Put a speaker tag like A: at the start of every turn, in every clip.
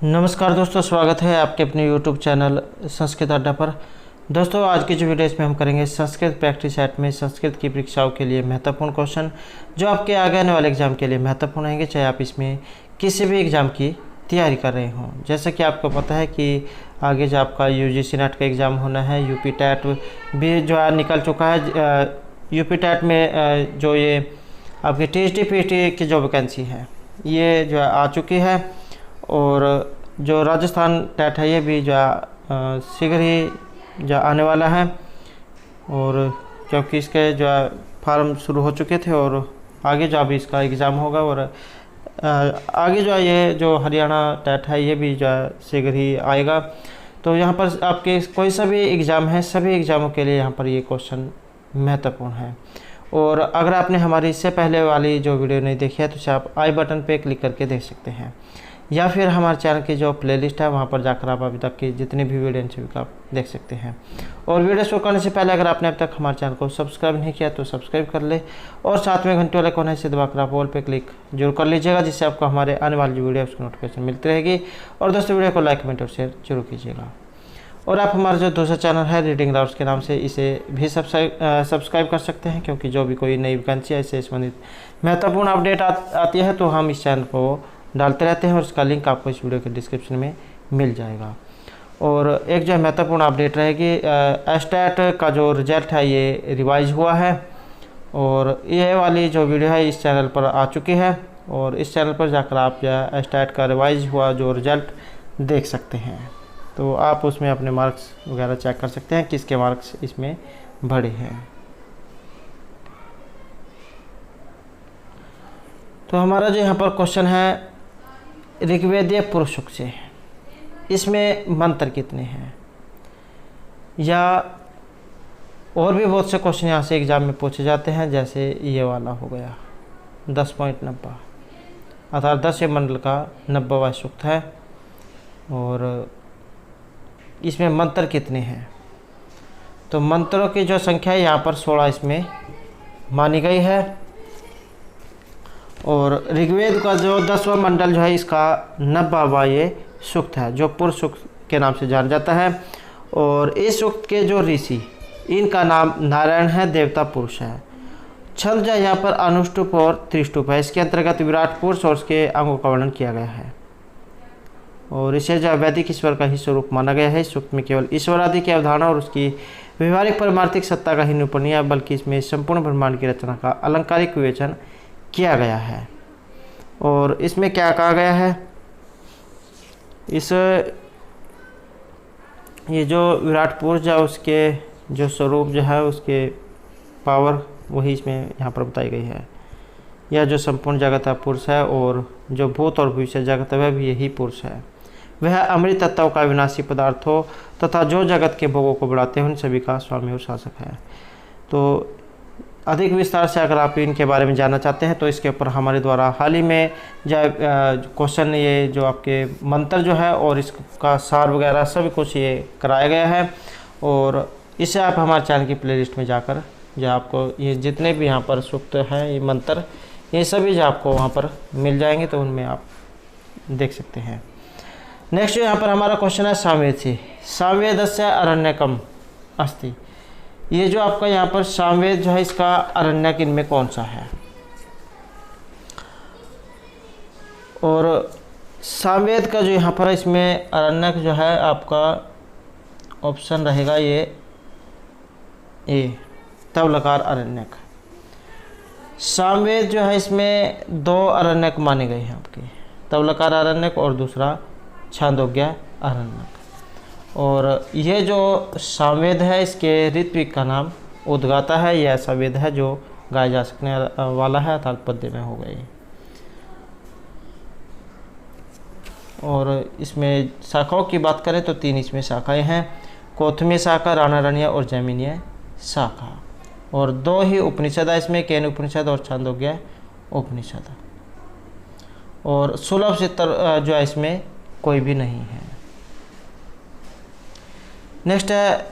A: नमस्कार दोस्तों, स्वागत है आपके अपने YouTube चैनल संस्कृत अड्डा पर। दोस्तों, आज की जो वीडियो इसमें हम करेंगे संस्कृत प्रैक्टिस सेट में संस्कृत की परीक्षाओं के लिए महत्वपूर्ण क्वेश्चन जो आपके आगे आने वाले एग्जाम के लिए महत्वपूर्ण रहेंगे, चाहे आप इसमें किसी भी एग्ज़ाम की तैयारी कर रहे हों। जैसा कि आपको पता है कि आगे जो आपका UGC नेट का एग्ज़ाम होना है, यूपी टेट भी जो है निकल चुका है। यूपी टेट में जो ये आपकी TST PST की जो वैकेंसी है ये जो आ चुकी है, और जो राजस्थान टेट है ये भी जो शीघ्र ही जो आने वाला है। और क्योंकि इसके जो फार्म शुरू हो चुके थे और आगे जो अभी इसका एग्ज़ाम होगा, और आगे जो ये जो हरियाणा टेट है ये भी जो शीघ्र ही आएगा। तो यहाँ पर आपके कोई सा भी एग्ज़ाम है, सभी एग्ज़ामों के लिए यहाँ पर ये क्वेश्चन महत्वपूर्ण है। और अगर आपने हमारी इससे पहले वाली जो वीडियो नहीं देखी है तो उसे आप आई बटन पे क्लिक करके देख सकते हैं, या फिर हमारे चैनल की जो प्लेलिस्ट है वहाँ पर जाकर आप अभी तक की जितनी भी वीडियो हैं सभी आप देख सकते हैं। और वीडियो शुरू करने से पहले अगर आपने अब तक हमारे चैनल को सब्सक्राइब नहीं किया तो सब्सक्राइब कर ले, और साथ में घंटे वाले कोने से दबाकर आप ऑल पे क्लिक जरूर कर लीजिएगा, जिससे आपको हमारे आने वाली वीडियो उसकी नोटिफिकेशन मिलती रहेगी। और दोस्तों, वीडियो को लाइक, कमेंट और शेयर जरूर कीजिएगा। और आप हमारा जो दूसरा चैनल है रीडिंग राउट्स के नाम से, इसे भी सब्सक्राइब कर सकते हैं, क्योंकि जो भी कोई नई वैकेंसी है इससे संबंधित महत्वपूर्ण अपडेट आती है तो हम इस चैनल को डालते रहते हैं, और इसका लिंक आपको इस वीडियो के डिस्क्रिप्शन में मिल जाएगा। और एक जो महत्वपूर्ण अपडेट रहेगी, एस्टेट का जो रिजल्ट है ये रिवाइज हुआ है, और ये वाली जो वीडियो है इस चैनल पर आ चुकी है, और इस चैनल पर जाकर आप जो एस्टेट का रिवाइज हुआ जो रिजल्ट देख सकते हैं। तो आप उसमें अपने मार्क्स वगैरह चेक कर सकते हैं, किसके मार्क्स इसमें बढ़े हैं। तो हमारा जो यहाँ पर क्वेश्चन है ऋग्वेदीय पुरुष सूक्त से, इसमें मंत्र कितने हैं, या और भी बहुत से क्वेश्चन यहाँ से एग्ज़ाम में पूछे जाते हैं। जैसे ये वाला हो गया 10.90, अर्थात 10 मंडल का 90वां सूक्त है, और इसमें मंत्र कितने हैं। तो मंत्रों की जो संख्या है यहाँ पर 16 इसमें मानी गई है। और ऋग्वेद का जो 10वां मंडल जो है इसका 90वां ये सूक्त है, जो पुरुष सूक्त के नाम से जाना जाता है। और इस सूक्त के जो ऋषि, इनका नाम नारायण है, देवता पुरुष है। छंद जो यहाँ पर अनुष्टुप और त्रिष्टुप है, इसके अंतर्गत विराट पुरुष और उसके अंगों का वर्णन किया गया है। और इसे जो वैदिक ईश्वर का ही स्वरूप माना गया है। इस सूक्त में केवल ईश्वर आदि की अवधारणा और उसकी व्यवहारिक परमार्थिक सत्ता का ही निरूपण नहीं है, बल्कि इसमें संपूर्ण ब्रह्मांड की रचना का अलंकारिक विवेचन किया गया है। और इसमें क्या कहा गया है, इस ये जो विराट पुरुष है उसके जो स्वरूप जो है उसके पावर वही इसमें यहाँ पर बताई गई है। यह जो संपूर्ण जगत है पुरुष है, और जो भूत और भविष्य जगत है वह भी यही पुरुष है। वह अमृत तत्वों का विनाशी पदार्थ हो तथा जो जगत के भोगों को बढ़ाते हैं उन सभी का स्वामी और शासक है। तो अधिक विस्तार से अगर आप इनके बारे में जानना चाहते हैं तो इसके ऊपर हमारे द्वारा हाल ही में जो क्वेश्चन, ये जो आपके मंत्र जो है और इसका सार वगैरह सभी कुछ ये कराया गया है। और इसे आप हमारे चैनल की प्लेलिस्ट में जाकर जो आपको ये जितने भी यहाँ पर सूक्त हैं, ये मंत्र, ये सभी जो आपको वहाँ पर मिल जाएंगे, तो उनमें आप देख सकते हैं। नेक्स्ट यहाँ पर हमारा क्वेश्चन है सामवेद से। सामवेदस्य अरण्यकम अस्ति, ये जो आपका यहाँ पर सामवेद जो है इसका अरण्यक इनमें कौन सा है। और सामवेद का जो यहाँ पर इसमें अरण्यक जो है आपका ऑप्शन रहेगा ये तवलकार अरण्यक। सामवेद जो है इसमें 2 अरण्यक माने गए हैं आपके, तवलकार अरण्यक और दूसरा छांदोग्य अरण्यक। और ये जो सामवेद है इसके ऋत्विक का नाम उद्गाता है। यह ऐसा वेद है जो गाया जा सकने वाला है, अर्थात पद्य में हो गई। और इसमें शाखाओं की बात करें तो 3 इसमें शाखाएं हैं, कौथमीय शाखा, राणारण्य और जैमिनीय शाखा। और 2 ही उपनिषद है इसमें, केन उपनिषद और छांदोग्य उपनिषद। और सुलभ चित्तर जो है इसमें कोई भी नहीं है। नेक्स्ट है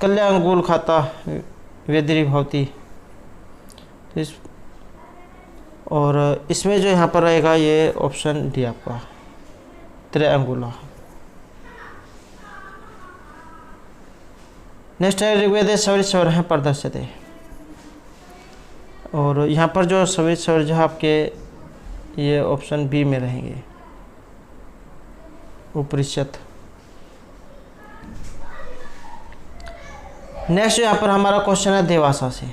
A: कल्या अंगुल खाता वेदरी भवती। इस और इसमें जो यहाँ पर रहेगा ये ऑप्शन डी आपका त्रिअंगुला। नेक्स्ट है ऋग्वेदे सवित स्वर हैं प्रदर्शित, और यहाँ पर जो सवित स्वर जो आपके ये ऑप्शन बी में रहेंगे, उपनिषद। नेक्स्ट यहाँ पर हमारा क्वेश्चन है देवासा से।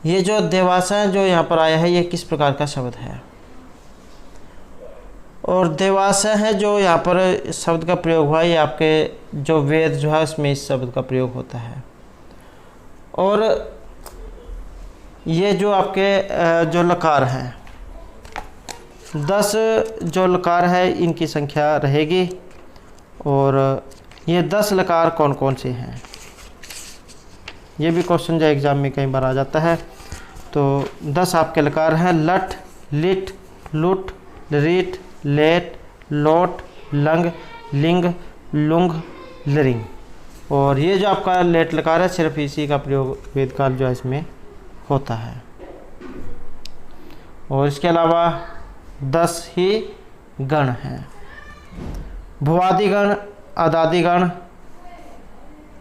A: ये जो देवासा जो यहाँ पर आया है ये किस प्रकार का शब्द है, और देवासा है जो यहाँ पर शब्द का प्रयोग हुआ ये आपके जो वेद जो है उसमें इस शब्द का प्रयोग होता है। और ये जो आपके जो लकार हैं 10 जो लकार है इनकी संख्या रहेगी, और ये 10 लकार कौन कौन से हैं ये भी क्वेश्चन जो एग्ज़ाम में कई बार आ जाता है। तो 10 आपके लकार हैं लट, लिट, लुट, रीट, लेट, लोट, लंग, लिंग, लुंग, लरिंग। और ये जो आपका लेट लकार है सिर्फ इसी का प्रयोग वेदकाल जो है इसमें होता है। और इसके अलावा 10 ही गण हैं, भुवादिगण, अदादिगण,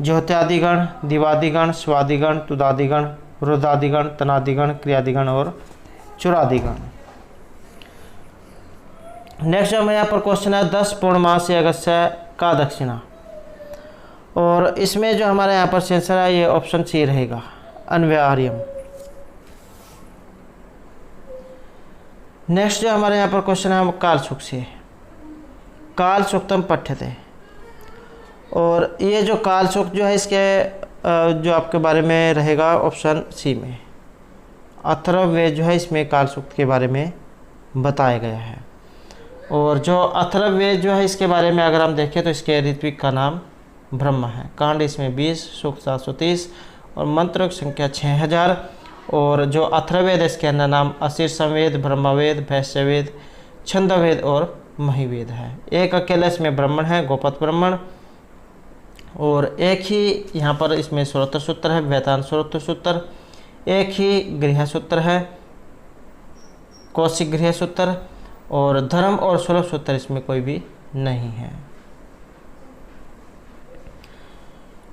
A: ज्योत्यादिगण, दिवादिगण, स्वादिगण, तुदादिगण, रुदादिगण, तनादिगण, क्रियादिगण और चुरादिगण। नेक्स्ट हमें यहाँ पर क्वेश्चन है 10 पूर्णमासी अगस्त्य का दक्षिणा, और इसमें जो हमारे यहाँ पर आंसर है ये ऑप्शन सी रहेगा, अन्वयार्यम। नेक्स्ट जो हमारे यहाँ पर क्वेश्चन है काल सुख से, काल सुक्तम पठ्यते, और ये जो काल सुख जो है इसके जो आपके बारे में रहेगा ऑप्शन सी में, अथर्ववेद जो है इसमें काल सुक्त के बारे में बताया गया है। और जो अथर्ववेद जो है इसके बारे में अगर हम देखें तो इसके ऋत्विक का नाम ब्रह्मा है, कांड इसमें 20, सूक्त 730 और मंत्रों की संख्या 6000। और जो अथर्ववेद इसके अंदर नाम अशीर संवेद, ब्रह्मवेद, वैश्यवेद, छंदवेद और महिवेद है। एक अकेले इसमें ब्राह्मण है, गोपत ब्राह्मण, और एक ही यहाँ पर इसमें श्रोत्र सूत्र है, वैतान श्रोत्र सूत्र, एक ही गृह सूत्र है, कौशिक गृह सूत्र, और धर्म और सुलभ सूत्र इसमें कोई भी नहीं है।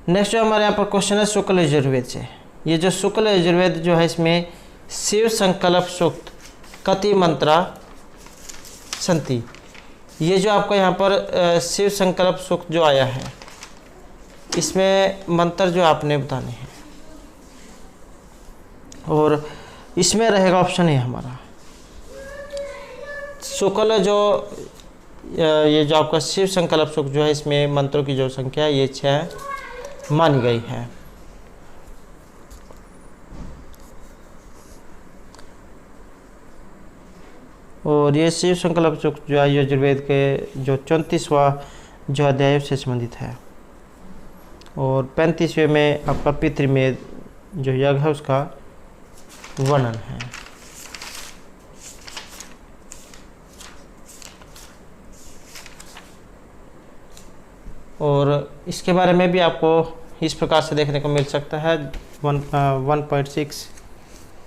A: नेक्स्ट जो हमारे यहाँ पर क्वेश्चन है शुक्ल यजुर्वेद से। ये जो शुक्ल यजुर्वेद जो है इसमें शिव संकल्प सूक्त कति मंत्रा संति, ये जो आपको यहाँ पर शिव संकल्प सूक्त जो आया है इसमें मंत्र जो आपने बताने हैं, और इसमें रहेगा ऑप्शन है हमारा शुक्ल जो ये जो आपका शिव संकल्प सूक्त जो है इसमें मंत्रों की जो संख्या है ये 6 मानी गई है। और ये शिव संकल्प सूक्त जो है यजुर्वेद के जो 34वां जो अध्याय से संबंधित है, और 35वें में आपका पितृमेद जो यज्ञ है उसका वर्णन है। और इसके बारे में भी आपको इस प्रकार से देखने को मिल सकता है 1.6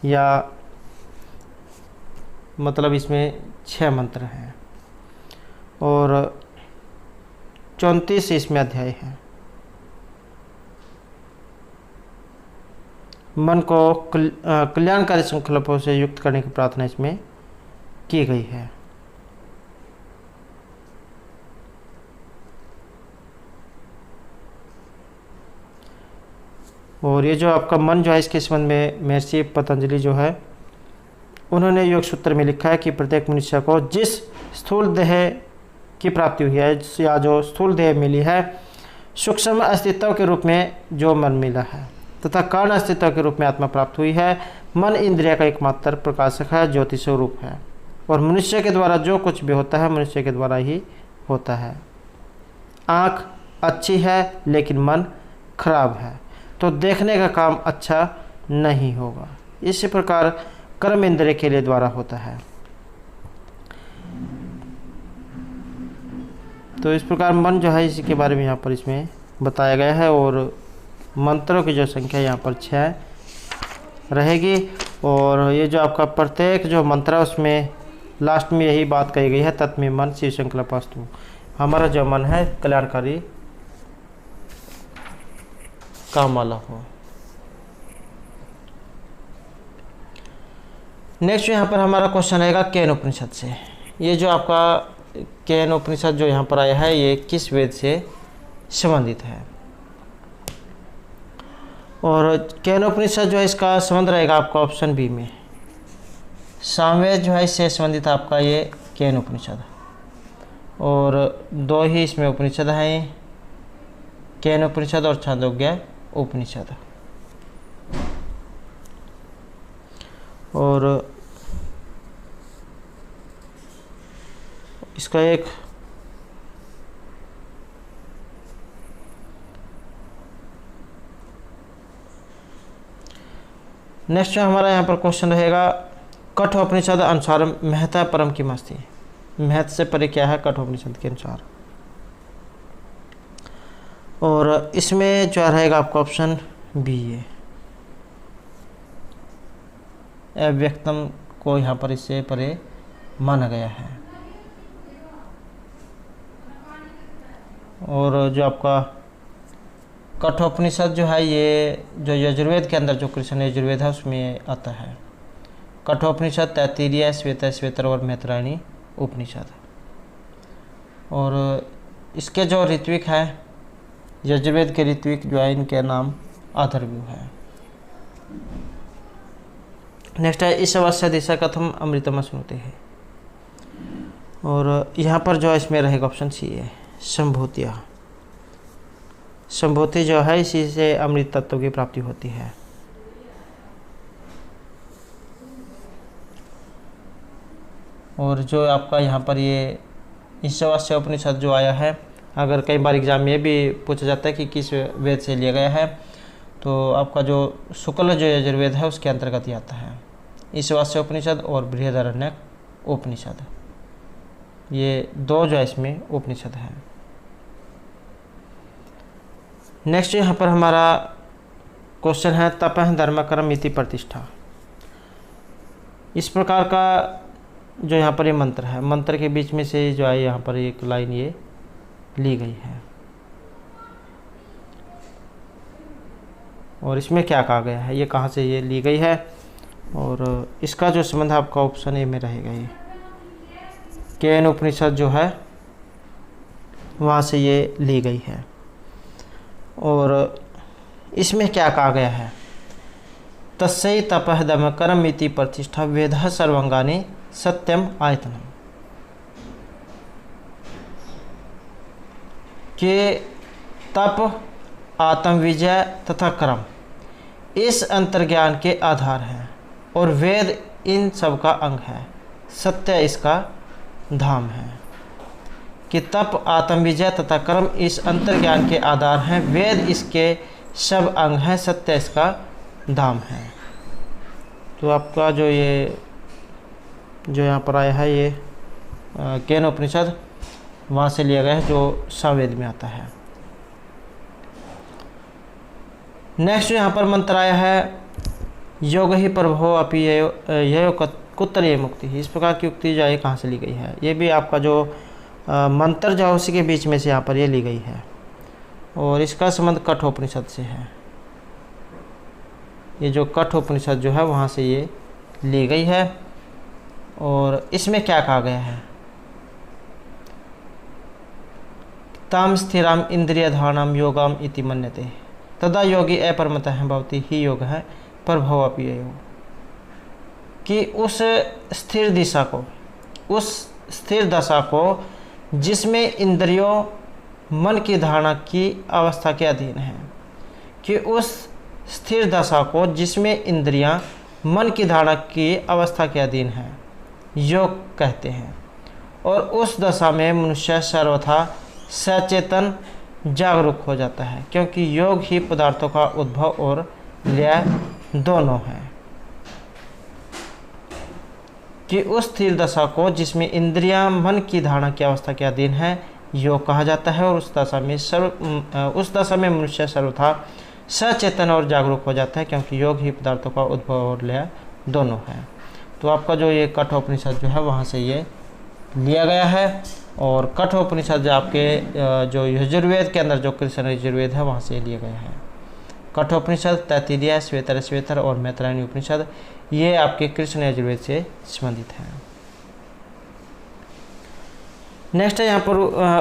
A: या मतलब इसमें 6 मंत्र हैं और 34 इसमें अध्याय है। मन को कल्याणकारी संकल्पों से युक्त करने की प्रार्थना इसमें की गई है। और ये जो आपका मन जो है इसके संबंध में महर्षि पतंजलि जो है उन्होंने योग सूत्र में लिखा है कि प्रत्येक मनुष्य को जिस स्थूल देह की प्राप्ति हुई है या जो स्थूल देह मिली है, सूक्ष्म अस्तित्व के रूप में जो मन मिला है तथा कारण अस्तित्व के रूप में आत्मा प्राप्त हुई है। मन इंद्रिय का एकमात्र प्रकाशक है, ज्योति स्वरूप है, और मनुष्य के द्वारा जो कुछ भी होता है मनुष्य के द्वारा ही होता है। आँख अच्छी है लेकिन मन खराब है तो देखने का काम अच्छा नहीं होगा। इसी प्रकार कर्म इंद्रिय के लिए द्वारा होता है। तो इस प्रकार मन जो है इसी के बारे में यहाँ पर इसमें बताया गया है, और मंत्रों की जो संख्या यहाँ पर 6 रहेगी। और ये जो आपका प्रत्येक जो मंत्र है उसमें लास्ट में यही बात कही गई है, तत्मे मन शिव संकल्पस्तु, हमारा जो मन है कल्याणकारी काम वाला हो। नेक्स्ट यहाँ पर हमारा क्वेश्चन रहेगा केन उपनिषद से। ये जो आपका केन उपनिषद जो यहाँ पर आया है ये किस वेद से संबंधित है? और केन उपनिषद जो है इसका संबंध रहेगा आपका ऑप्शन बी में, सामवेद जो है इससे संबंधित आपका ये केन उपनिषद। और दो ही इसमें उपनिषद हैं, केन उपनिषद और छांदोग्य उपनिषद। और इसका एक नेक्स्ट जो हमारा यहाँ पर क्वेश्चन रहेगा, कठोपनिषद अनुसार महता परम की मस्ती। महत से परे क्या है कठोपनिषद के अनुसार? और इसमें जो रहेगा आपका ऑप्शन बी है, अव्यक्तम को यहाँ पर इससे परे माना गया है। और जो आपका कठोपनिषद जो है ये जो यजुर्वेद के अंदर जो कृष्ण यजुर्वेद है उसमें आता है। कठोपनिषद, तैत्तिरीय, श्वेतर और मैत्रायणी उपनिषद। और इसके जो ऋत्विक है यजुर्वेद के ऋत्विक जो है इनके नाम अथर्वणा है। नेक्स्ट है ईशावास्य दिशा कथम अमृतम स्मृति है। और यहाँ पर जो है इसमें रहेगा ऑप्शन सी है, संभूतिया। संभूति जो है इसी से अमृत तत्व की प्राप्ति होती है। और जो आपका यहाँ पर ये ईशावास्य उपनिषद जो आया है, अगर कई बार एग्जाम में भी पूछा जाता है कि किस वेद से लिया गया है, तो आपका जो शुक्ल जो यजुर्वेद है उसके अंतर्गत ही आता है। ईशावास्य उपनिषद और बृहदारण्यक उपनिषद, ये दो जो है इसमें उपनिषद है। नेक्स्ट यहाँ पर हमारा क्वेश्चन है तपः धर्म कर्म इति प्रतिष्ठा। इस प्रकार का जो यहाँ पर ये मंत्र है, मंत्र के बीच में से जो है यहाँ पर एक लाइन ये ली गई है। और इसमें क्या कहा गया है, ये कहाँ से ये ली गई है? और इसका जो संबंध आपका ऑप्शन ए में रहेगा, ये केन उपनिषद जो है वहाँ से ये ली गई है। और इसमें क्या कहा गया है, तस्यै तपः दम कर्म इति प्रतिष्ठा वेदः सर्वांगानि सत्यम आयतनम। के तप, आत्म विजय तथा कर्म इस अंतर्ज्ञान के आधार हैं और वेद इन सब का अंग है, सत्य इसका धाम है। कि तप, आत्म विजय तथा कर्म इस अंतर्ज्ञान के आधार हैं, वेद इसके सब अंग हैं, सत्य इसका धाम है। तो आपका जो ये जो यहाँ पर आया है ये केन उपनिषद वहाँ से लिया गया है जो सामवेद में आता है। नेक्स्ट यहाँ पर मंत्र आया है योग ही प्रभो अपि यो कुत्र ये मुक्ति ही। इस प्रकार की उक्ति जो है कहाँ से ली गई है? ये भी आपका जो मंत्र जो है उसी के बीच में से यहाँ पर ये ली गई है। और इसका संबंध कठोपनिषद से है। ये जो कठोपनिषद जो है वहाँ से ये ली गई है। और इसमें क्या कहा गया है, ताम स्थिराम इंद्रिय धारणाम योगाम इति मन्यते तदा योगी अपरमतः भवति ही योग है प्रभव अपि योग। कि उस स्थिर दिशा को, उस स्थिर दशा को जिसमें इंद्रियों मन की धारणा की अवस्था के अधीन है, कि उस स्थिर दशा को जिसमें इंद्रियां मन की धारणा की अवस्था के अधीन है योग कहते हैं। और उस दशा में मनुष्य सर्वथा सचेतन जागरूक हो जाता है, क्योंकि योग ही पदार्थों का उद्भव और लय दोनों है। कि उस स्थिर दशा को जिसमें इंद्रियां मन की धारणा की अवस्था के अधीन है योग कहा जाता है। और उस दशा में मनुष्य सर्वथा सचेतन और जागरूक हो जाता है, क्योंकि योग ही पदार्थों का उद्भव और लय दोनों है। तो आपका जो ये कठोपनिषद जो है वहाँ से ये लिया गया है। और कठोपनिषद जो आपके जो यजुर्वेद के अंदर जो कृष्ण यजुर्वेद है वहाँ से लिया गया है। कठोपनिषद, तैत्तिरीय, श्वेतर और मैत्रायणी उपनिषद ये आपके कृष्ण यजुर्वेद से संबंधित हैं। नेक्स्ट है यहाँ पर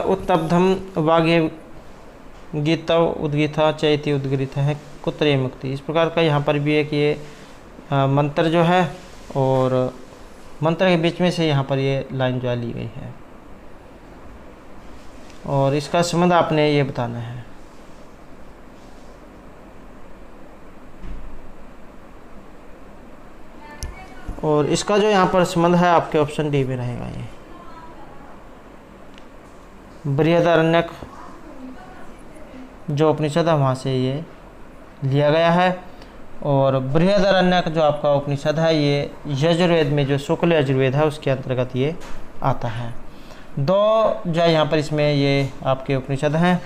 A: उत्तब्धम वाग्य गीता उद्गीता चैती उद्गीत है कुत्रे मुक्ति। इस प्रकार का यहाँ पर भी है कि ये मंत्र जो है और मंत्र के बीच में से यहाँ पर ये लाइन जो है ली गई है और इसका संबंध आपने ये बताना है। और इसका जो यहाँ पर संबंध है आपके ऑप्शन डी में रहेगा। ये बृहदारण्यक जो उपनिषद है वहाँ से ये लिया गया है। और बृहदारण्यक जो आपका उपनिषद है ये यजुर्वेद में जो शुक्ल यजुर्वेद है उसके अंतर्गत ये आता है। दो जो है यहाँ पर इसमें ये आपके उपनिषद हैं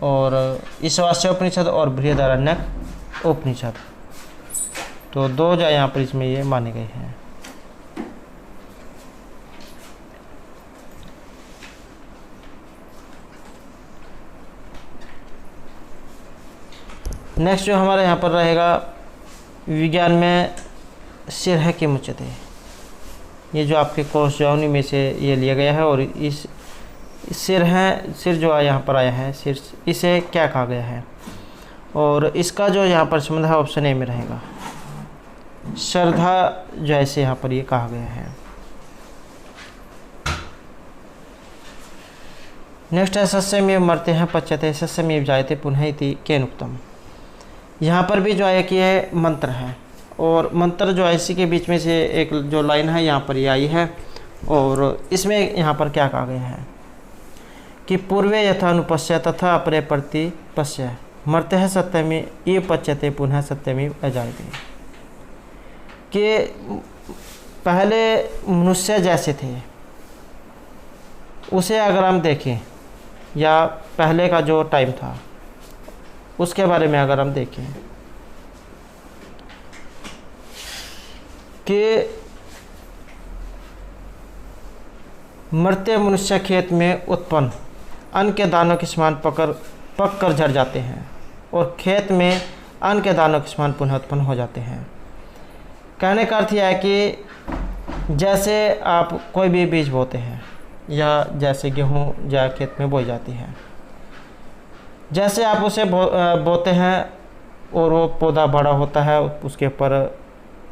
A: और ईशावास्य उपनिषद और बृहदारण्यक उपनिषद, तो दो जो है यहाँ पर इसमें ये माने गए हैं। नेक्स्ट जो हमारे यहाँ पर रहेगा विज्ञान में सिर है कि मुचते, ये जो आपके कोर्स जौनी में से ये लिया गया है। और इस सिर है, सिर जो यहाँ पर आया है सिर, इसे क्या कहा गया है और इसका जो यहाँ पर संबंध है ऑप्शन ए में रहेगा। श्रद्धा जैसे यहाँ पर ये कहा गया है। नेक्स्ट है सस्यमेव मरते हैं पच्यते सस्यमेव जायते पुनः इति केनोक्तम। यहाँ पर भी जो है कि ये मंत्र है और मंत्र जो है इसी के बीच में से एक जो लाइन है यहाँ पर ये आई है और इसमें यहाँ पर क्या कहा गया है कि पूर्वे यथानुपश्य तथा अपरे प्रति पश्य मरते हैं सत्यमी ये पच्यते पुनः सत्यमी अजायते। कि पहले मनुष्य जैसे थे उसे अगर हम देखें या पहले का जो टाइम था उसके बारे में अगर हम देखें कि मरते मनुष्य खेत में उत्पन्न अन्न के दानों के समान पक कर झड़ जाते हैं और खेत में अन्न के दानों के समान पुनः उत्पन्न हो जाते हैं। कहने का अर्थ यह है कि जैसे आप कोई भी बीज बोते हैं या जैसे गेहूँ या खेत में बोई जाती है, जैसे आप उसे बोते हैं और वो पौधा बड़ा होता है, उसके ऊपर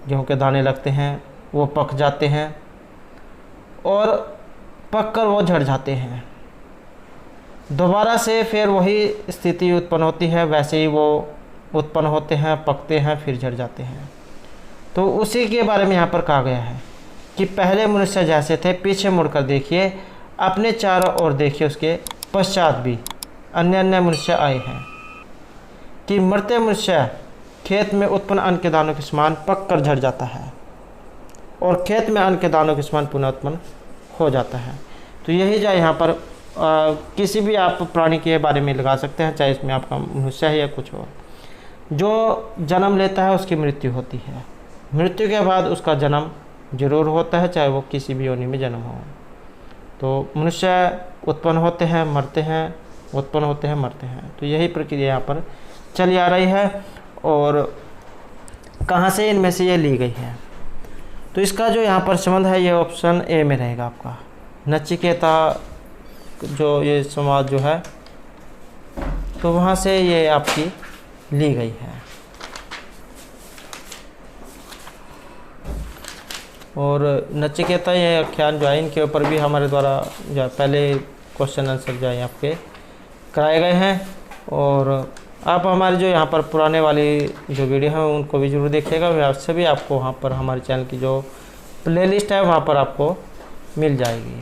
A: गेहूँ के दाने लगते हैं, वो पक जाते हैं और पककर वो झड़ जाते हैं। दोबारा से फिर वही स्थिति उत्पन्न होती है, वैसे ही वो उत्पन्न होते हैं, पकते हैं, फिर झड़ जाते हैं। तो उसी के बारे में यहाँ पर कहा गया है कि पहले मनुष्य जैसे थे, पीछे मुड़कर देखिए, अपने चारों ओर देखिए, उसके पश्चात भी अन्य अन्य मनुष्य आए हैं। कि मरते मनुष्य खेत में उत्पन्न अन्न के दानों के समान पक कर झड़ जाता है और खेत में अन्न के दानों के समान पुनः उत्पन्न हो जाता है। तो यही जो यहाँ पर किसी भी आप प्राणी के बारे में लगा सकते हैं, चाहे इसमें आपका मनुष्य है या कुछ और। जो जन्म लेता है उसकी मृत्यु होती है, मृत्यु के बाद उसका जन्म जरूर होता है, चाहे वो किसी भी योनि में जन्म हो। तो मनुष्य उत्पन्न होते हैं, मरते हैं, उत्पन्न होते हैं, मरते हैं। तो यही प्रक्रिया यहाँ पर चली आ रही है और कहाँ से इनमें से ये ली गई है। तो इसका जो यहाँ पर संबंध है ये ऑप्शन ए में रहेगा आपका। नचिकेता जो ये समाज जो है तो वहाँ से ये आपकी ली गई है। और नचिकेता ये आख्यान जो है इनके ऊपर भी हमारे द्वारा जो पहले क्वेश्चन आंसर जो है आपके कराए गए हैं। और आप हमारे जो यहाँ पर पुराने वाली जो वीडियो हैं उनको भी जरूर देखिएगा। वैसे भी आपको वहाँ पर हमारे चैनल की जो प्लेलिस्ट है वहाँ पर आपको मिल जाएगी।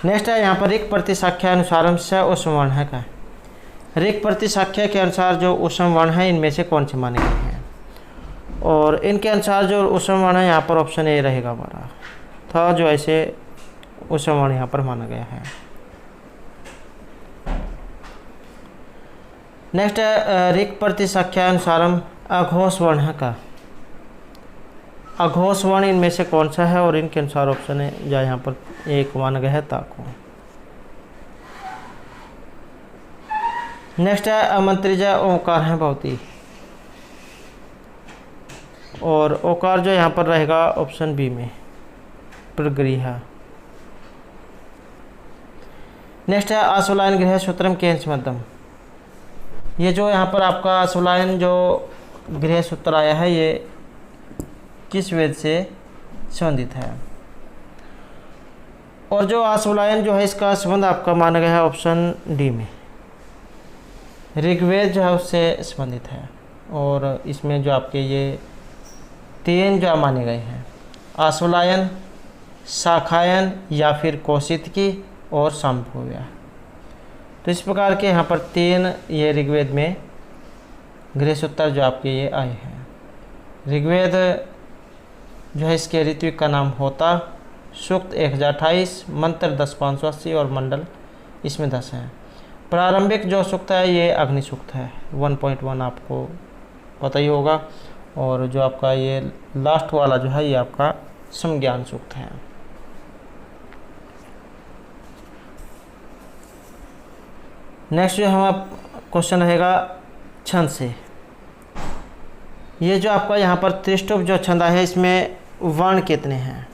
A: नेक्स्ट है यहाँ पर ऋक् प्रतिसाख्या अनुसारम से उष्म वर्ण है क्या। ऋक् प्रतिसाख्या के अनुसार जो उष्म वर्ण है इनमें से कौन से माने गए हैं। और इनके अनुसार जो उष्म वर्ण है यहाँ पर ऑप्शन ए रहेगा हमारा था, जो ऐसे उष्म वर्ण यहाँ पर माना गया है। नेक्स्ट है ऋक् प्रतिसाख्या अनुसारम अघोष वर्ण है का। अघोष वर्ण इनमें से कौन सा है, और इनके अनुसार ऑप्शन है जो यहाँ पर एक मान गया है ताको। नेक्स्ट है अमंत्रिजा ओंकार है भवती, और ओकार जो यहाँ पर रहेगा ऑप्शन बी में प्रगृह। नेक्स्ट है आश्वलायन गृह सूत्रम केंच मध्यम, ये जो यहाँ पर आपका आश्वलायन जो गृह सूत्र आया है ये किस वेद से संबंधित है, और जो आश्वलायन जो है इसका संबंध आपका माना गया है ऑप्शन डी में ऋग्वेद जो है उससे संबंधित है, और इसमें जो आपके ये तीन जो माने गए हैं आश्वलायन, शाखायन या फिर कौशितकी और संभव्य। तो इस प्रकार के यहाँ पर तीन ये ऋग्वेद में गृह सूत्र जो आपके ये आए हैं। ऋग्वेद जो है इसके ऋत्विक का नाम होता, सूक्त 1028, मंत्र 10,580 और मंडल इसमें 10 हैं। प्रारंभिक जो सूक्त है ये अग्नि सूक्त है 1.1 आपको पता ही होगा, और जो आपका ये लास्ट वाला जो है ये आपका समज्ञान सूक्त है। नेक्स्ट जो हमारा क्वेश्चन रहेगा छंद से। ये जो आपका यहाँ पर त्रिष्टुप जो छंद है इसमें वर्ण कितने हैं।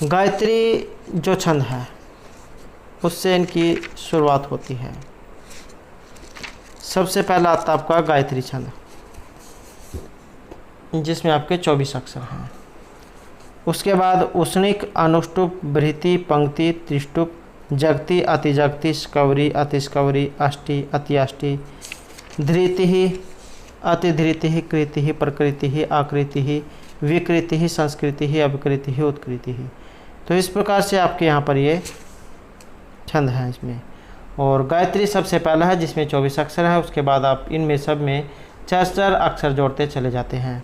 A: गायत्री जो छंद है उससे इनकी शुरुआत होती है। सबसे पहला आता है आपका गायत्री छंद जिसमें आपके 24 अक्षर हैं। उसके बाद उष्णिक, अनुष्टुप, बृहति, पंक्ति, त्रिष्टुप, जगति, अतिजगति, स्कवरी, अतिस्कवरी, अष्टि, अत्यष्टि, धृति, अतिधृति, कृति, प्रकृति, आकृति, विकृति, संस्कृति, अभिकृति, उत्कृति। तो इस प्रकार से आपके यहाँ पर ये छंद है इसमें, और गायत्री सबसे पहला है जिसमें 24 अक्षर है। उसके बाद आप इनमें सब में 4 अक्षर जोड़ते चले जाते हैं।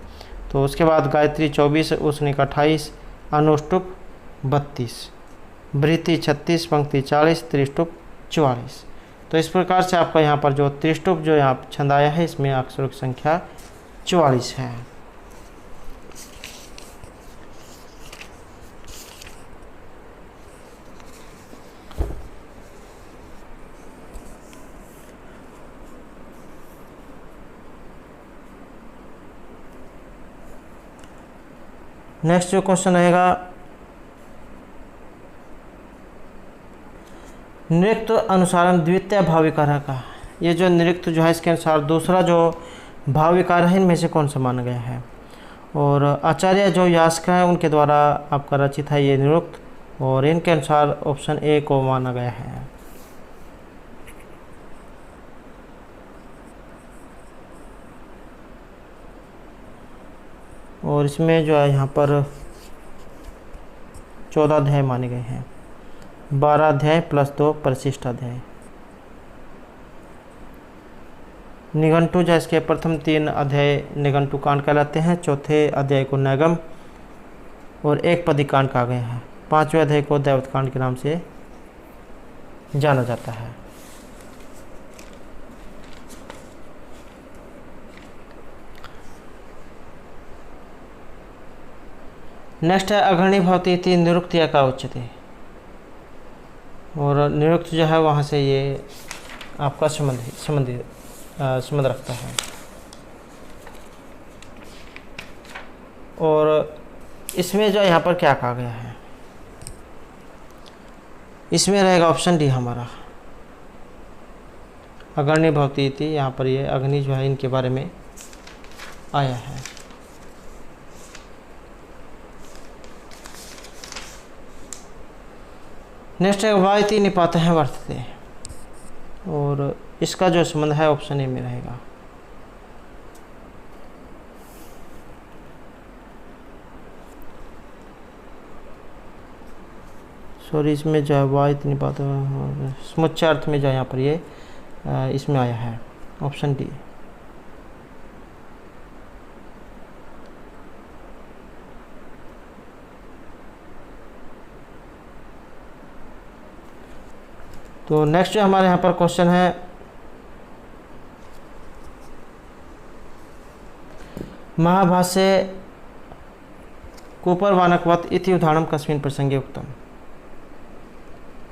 A: तो उसके बाद गायत्री 24, उष्णिक 28, अनुष्टुप 32, बृहति 36, पंक्ति 40, त्रिष्टुप 44। तो इस प्रकार से आपका यहाँ पर जो त्रिष्टुप जो यहाँ छंद आया है इसमें अक्षरों की संख्या 44 है। नेक्स्ट जो क्वेश्चन रहेगा नृक्त अनुसारम द्वितीय भाविकार का। ये जो नृक्त जो है इसके अनुसार दूसरा जो भाविकार है इनमें से कौन सा माना गया है, और आचार्य जो यास्क है उनके द्वारा आपका रचित है ये नृक्त, और इनके अनुसार ऑप्शन ए को माना गया है। और इसमें जो है यहाँ पर 14 अध्याय माने गए हैं, 12 अध्याय प्लस 2 परिशिष्ट अध्याय। निघंटु जो इसके प्रथम 3 अध्याय निघंटु कांड कहलाते हैं, चौथे अध्याय को नैगम और एक पदी कांड कहा गया है, 5वें अध्याय को दैवत कांड के नाम से जाना जाता है। नेक्स्ट है अग्रणी भवती इति निरुक्तिया का उच्यते, और निरुक्त जो है वहाँ से ये आपका संबंध रखता है। और इसमें जो यहाँ पर क्या कहा गया है, इसमें रहेगा ऑप्शन डी हमारा अग्रणी भवती इति। यहाँ पर ये अग्नि जो है इनके बारे में आया है। नेक्स्ट है वायति निपात है वर्तते, और इसका जो संबंध है ऑप्शन ए में रहेगा। सॉरी, इसमें जो है वायति निपात समुच्चय अर्थ में जो यहाँ पर ये इसमें आया है ऑप्शन डी। तो नेक्स्ट जो हमारे यहाँ पर क्वेश्चन है महाभाष्ये कूपरवानकवत इति उदाहरण कस्मिन् प्रसंगे उक्तम।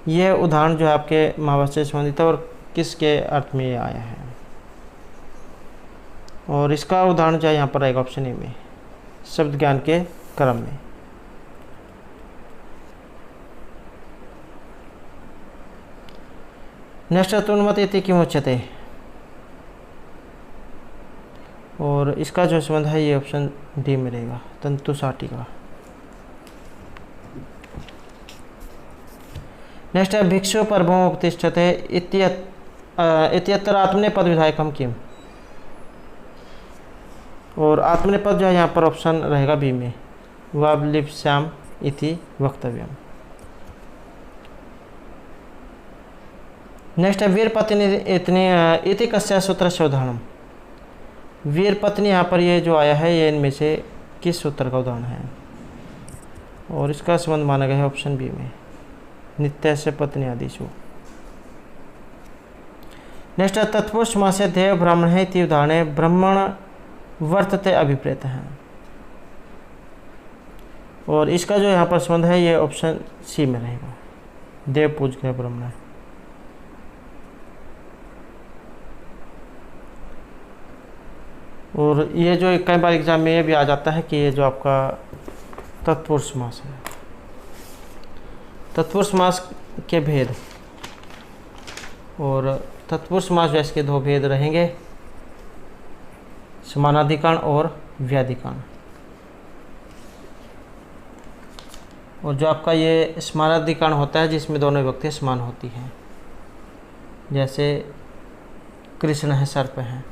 A: यह उदाहरण जो है आपके महाभाष्य से संबंधित है और किसके अर्थ में ये आया है, और इसका उदाहरण जो है यहाँ पर आएगा ऑप्शन ए में, शब्द ज्ञान के क्रम में। नेक्स्ट तनुमत इति किमुच्यते, और इसका जो संबंध है ये ऑप्शन डी में रहेगा, तंतु साटिका। नेक्स्ट है भिक्षु परभो उपतिष्ठते इत्यत्र आत्मनेपद विधायकम किम, और आत्मनेपद जो है यहाँ पर ऑप्शन रहेगा बी में, वावलिप्स्याम इति वक्तव्यम। नेक्स्ट है वीरपत्नी इति कस्य सूत्रस्य उदाहरणम। वीरपत्नी यहाँ पर ये जो आया है ये इनमें से किस सूत्र का उदाहरण है, और इसका संबंध माना गया है ऑप्शन बी में, नित्यस्य पत्नी आदिषु। नेक्स्ट है तत्पुरुष समासे देव ब्राह्मण है इति उदाहरणे ब्राह्मण वर्तते अभिप्रेत है, और इसका जो यहाँ पर संबंध है ये ऑप्शन सी में रहेगा, देव पूज गए ब्राह्मण। और ये जो कई बार एग्जाम में ये भी आ जाता है कि ये जो आपका तत्पुरुष समास है, तत्पुरुष समास के भेद, और तत्पुरुष समास वैसे के दो भेद रहेंगे, समानाधिकरण और व्याधिकरण। और जो आपका ये समानाधिकरण होता है जिसमें दोनों विभक्तियाँ समान होती हैं, जैसे कृष्ण है सर्प है,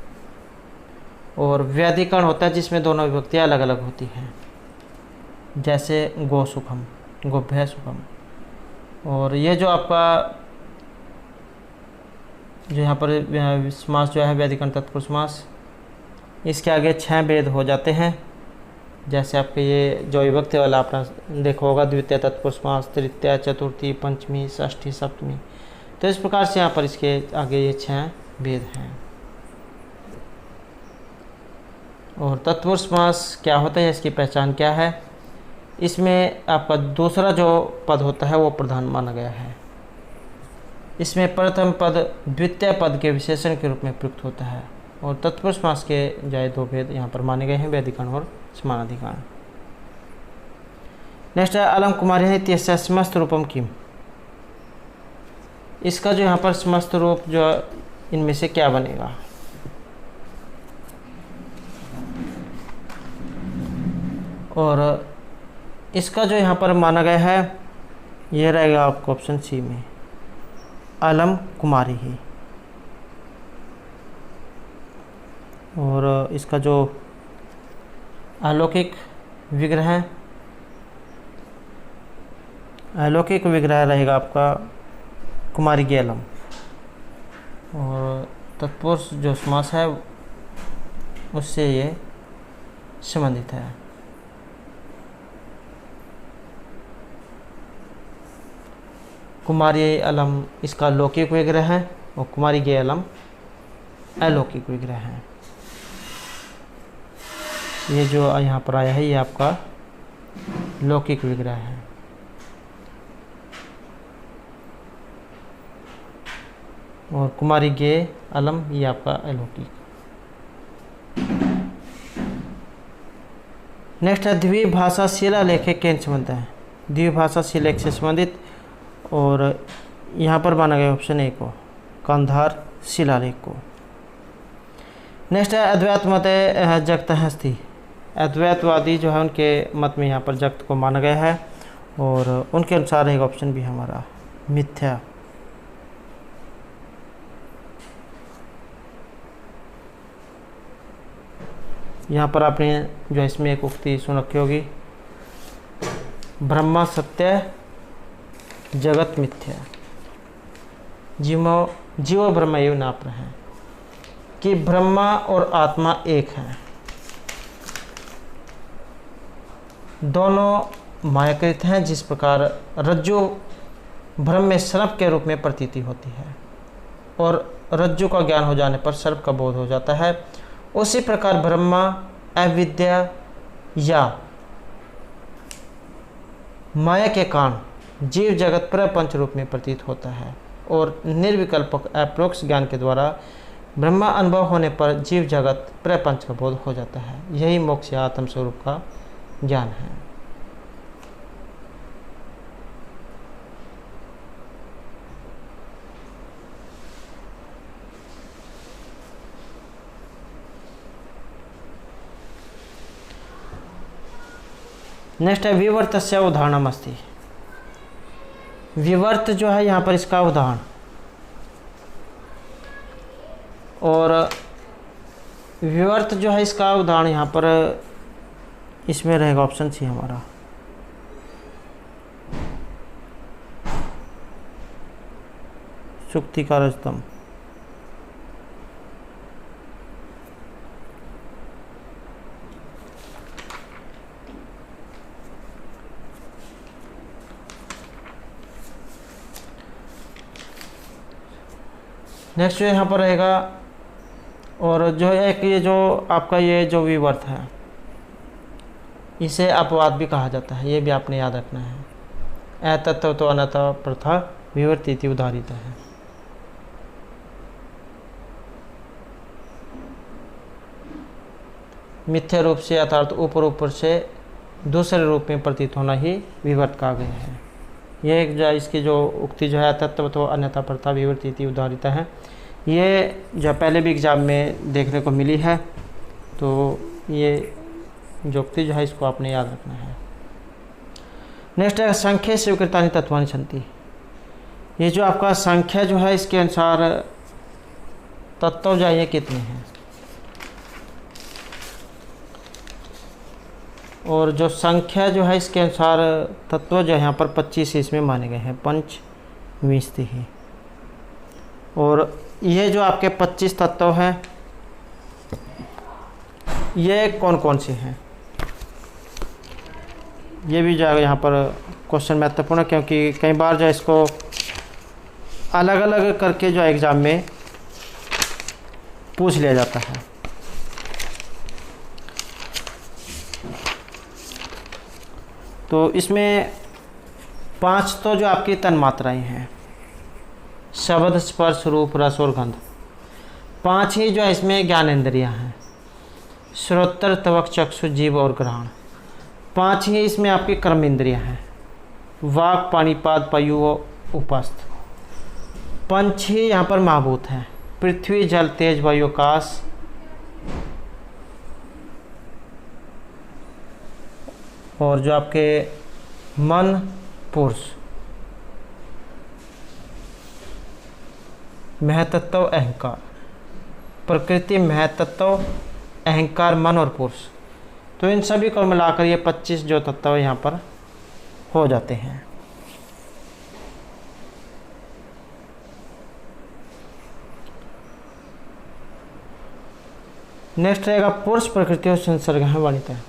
A: और व्याधिकरण होता है जिसमें दोनों विभक्तियाँ अलग अलग होती हैं, जैसे गो सुखम, गोभ्य सुखम। और ये जो आपका जो यहाँ पर समास जो है व्याधिकरण तत्पुरुष समास, इसके आगे 6 भेद हो जाते हैं, जैसे आपके ये जो विभक्ति वाला आपने देखा होगा, द्वितीय तत्पुरुष समास, तृतीय, चतुर्थी, पंचमी, षष्ठी, सप्तमी। तो इस प्रकार से यहाँ पर इसके आगे ये 6 भेद हैं। और तत्पुरुष समास क्या होता है, इसकी पहचान क्या है, इसमें आपका दूसरा जो पद होता है वो प्रधान माना गया है। इसमें प्रथम पद द्वितीय पद के विशेषण के रूप में प्रयुक्त होता है, और तत्पुरुष समास के जाए 2 भेद यहाँ पर माने गए हैं, व्याधिकरण और समानाधिकरण। नेक्स्ट है अलम कुमारी है इत्यस्य समस्त रूपम किम। इसका जो यहाँ पर समस्त रूप जो इनमें से क्या बनेगा, और इसका जो यहाँ पर माना गया है ये रहेगा आपको ऑप्शन सी में, अलम कुमारी ही। और इसका जो अलौकिक विग्रह है, अलौकिक विग्रह रहेगा आपका कुमारी के अलम। और तत्पुरुष जो समास है उससे ये संबंधित है। कुमारी अलम इसका लौकिक विग्रह है, और कुमारी के अलम अलौकिक विग्रह है। ये जो यहाँ पर आया है ये आपका लौकिक विग्रह है। और कुमारी गे अलम ये आपका अलौकिक। नेक्स्ट है द्विभाषा शिलालेख के संबंध है, द्विभाषा शिलालेख से संबंधित, और यहाँ पर माना गया ऑप्शन ए को, कंधार शिलालेख को। नेक्स्ट है अद्वैत मत जगत हस्ती। अद्वैतवादी जो है उनके मत में यहाँ पर जगत को माना गया है, और उनके अनुसार रहेगा ऑप्शन भी हमारा मिथ्या। यहाँ पर आपने जो इसमें एक उक्ति सुन रखी होगी, ब्रह्मा सत्य जगत मिथ्या, जीवो ब्रह्म एव नापर है, कि ब्रह्मा और आत्मा एक हैं, दोनों मायाकृत हैं। जिस प्रकार रज्जु ब्रह्म में सर्प के रूप में प्रतीति होती है, और रज्जु का ज्ञान हो जाने पर सर्प का बोध हो जाता है, उसी प्रकार ब्रह्मा अविद्या या माया के कारण जीव जगत प्रपंच रूप में प्रतीत होता है, और निर्विकल्पक अप्रोक्ष ज्ञान के द्वारा ब्रह्मा अनुभव होने पर जीव जगत प्रपंच का बोध हो जाता है। यही मोक्ष या आत्म स्वरूप का ज्ञान है। नेक्स्ट है विवर्तस्य उदाहरणम अस्ति। विवर्त जो है यहाँ पर इसका उदाहरण, और विवर्त जो है इसका उदाहरण यहाँ पर इसमें रहेगा ऑप्शन सी हमारा। सुक्ति का रजतम। नेक्स्ट जो यहाँ पर रहेगा, और जो है कि ये जो आपका ये जो विवर्त है इसे अपवाद भी कहा जाता है, ये भी आपने याद रखना है। अतत्व तो अनत प्रथा विवर्तिति उदाहरित है। मिथ्या रूप से अर्थात ऊपर ऊपर से दूसरे रूप में प्रतीत होना ही विवर्त कहा गया है। ये एक जो इसकी जो उक्ति जो है तत्व तो अन्यथा प्रथा विवर्तिति उदाहरित है, ये जो पहले भी एग्जाम में देखने को मिली है, तो ये जो उक्ति जो है इसको आपने याद रखना है। नेक्स्ट है संख्या स्वीकृतानि तत्वानि सन्ति। ये जो आपका संख्या जो है इसके अनुसार तत्व जो है ये कितने हैं, और जो संख्या जो है इसके अनुसार तत्व जो है यहाँ पर 25 इसमें माने गए हैं, पंच विंशति ही। और ये जो आपके 25 तत्व हैं ये कौन कौन से हैं, ये भी जो है यहाँ पर क्वेश्चन महत्वपूर्ण है, क्योंकि कई बार जो इसको अलग अलग करके जो एग्ज़ाम में पूछ लिया जाता है। तो इसमें 5 तो जो आपकी तन्मात्राएं हैं, शब्द स्पर्श रूप रस और गंध। 5 ही जो है इसमें ज्ञानेंद्रियां हैं, श्रोत्र त्वक चक्षु जीव और ग्रहण। 5 ही इसमें आपकी कर्म इंद्रियां हैं, वाक पाणिपाद पयु उपस्थ। 5 ही यहाँ पर महाभूत हैं, पृथ्वी जल तेज वायु आकाश। और जो आपके मन पुरुष, महतत्व अहंकार, प्रकृति महतत्व अहंकार मन और पुरुष। तो इन सभी को मिलाकर ये 25 जो तत्व यहाँ पर हो जाते हैं। नेक्स्ट रहेगा पुरुष प्रकृति और संसर्ग है वर्णित है।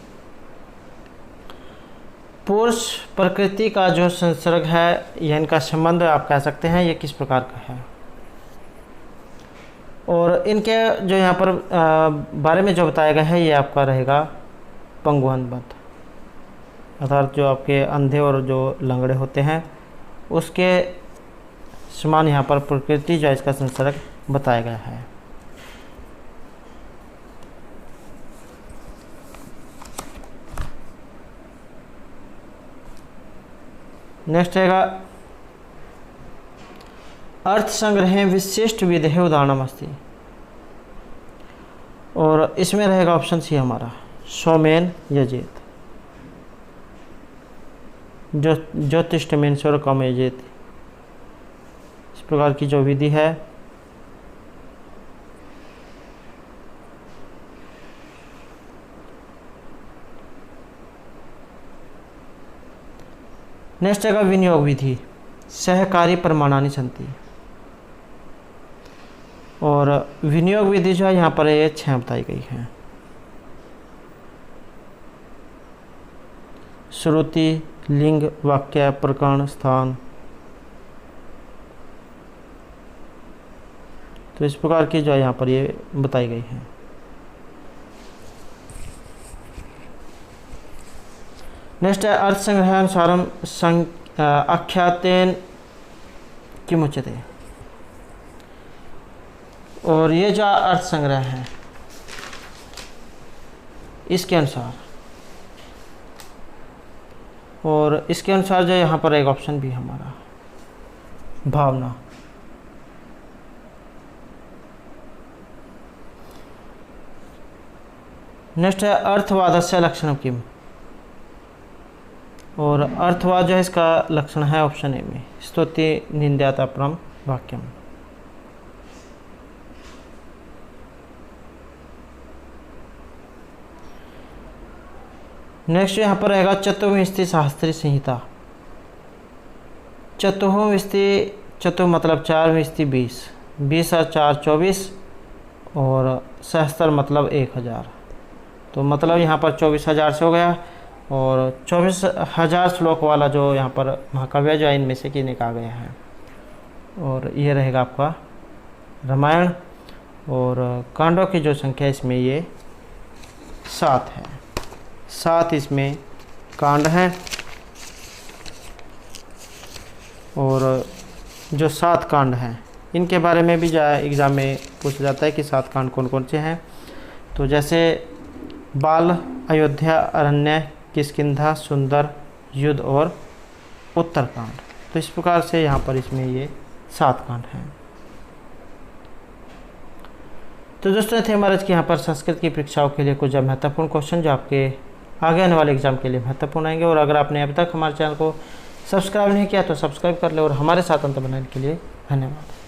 A: पुरुष प्रकृति का जो संसर्ग है, यह इनका संबंध आप कह सकते हैं, ये किस प्रकार का है, और इनके जो यहाँ पर बारे में जो बताया गया है ये आपका रहेगा पंगुहनबद्ध, अर्थात जो आपके अंधे और जो लंगड़े होते हैं उसके समान यहाँ पर प्रकृति जो इसका संसर्ग बताया गया है। नेक्स्ट रहेगा अर्थ संग्रह विशिष्ट विधेय उदाहरणम अस्ति, और इसमें रहेगा ऑप्शन सी हमारा सौमेन यजेत, ज्योतिष्ठमेन स्वर कम यजेत। इस प्रकार की जो विधि है नेक्स्ट है विनियोग विधि, सहकारी प्रमाणानि सन्ति, और विनियोग विधि जो है यहाँ पर ये 6 बताई गई है। श्रुति, लिंग, वाक्य, प्रकरण, स्थान। तो इस प्रकार की जो है यहाँ पर ये बताई गई है। नेक्स्ट है अर्थ संग्रहानुसारम आख्यातेन किमुच्यते। और ये जो अर्थ संग्रह है इसके अनुसार, और इसके अनुसार जो यहाँ पर एक ऑप्शन भी हमारा भावना। नेक्स्ट है अर्थवादस्य लक्षणम किम। और अर्थवाद जो है इसका लक्षण है ऑप्शन ए में स्तुति निंद्याता परम वाक्यम। नेक्स्ट यहाँ पर रहेगा चतुर्विंशति शास्त्रीय संहिता। चतुर्विंशति, चतुर मतलब 4, विंशति 20, 20 और 4 24, और सहस्त्र मतलब 1000। तो मतलब यहाँ पर 24,000 से हो गया, और 24,000 श्लोक वाला जो यहाँ पर महाकाव्य जो इनमें से कि निकाला गया है। और ये रहेगा आपका रामायण। और कांडों की जो संख्या इसमें ये 7 है, 7 इसमें कांड हैं। और जो 7 कांड हैं इनके बारे में भी एग्ज़ाम में पूछा जाता है कि 7 कांड कौन कौन से हैं। तो जैसे बाल, अयोध्या, अरण्य, किष्किंधा, सुंदर, युद्ध और उत्तरकांड। तो इस प्रकार से यहाँ पर इसमें ये 7 कांड हैं। तो दोस्तों थे हमारे की यहाँ पर संस्कृत की परीक्षाओं के लिए कुछ महत्वपूर्ण क्वेश्चन जो आपके आगे आने वाले एग्जाम के लिए महत्वपूर्ण आएंगे। और अगर आपने अभी तक हमारे चैनल को सब्सक्राइब नहीं किया तो सब्सक्राइब कर ले, और हमारे साथ अंत बनाने के लिए धन्यवाद।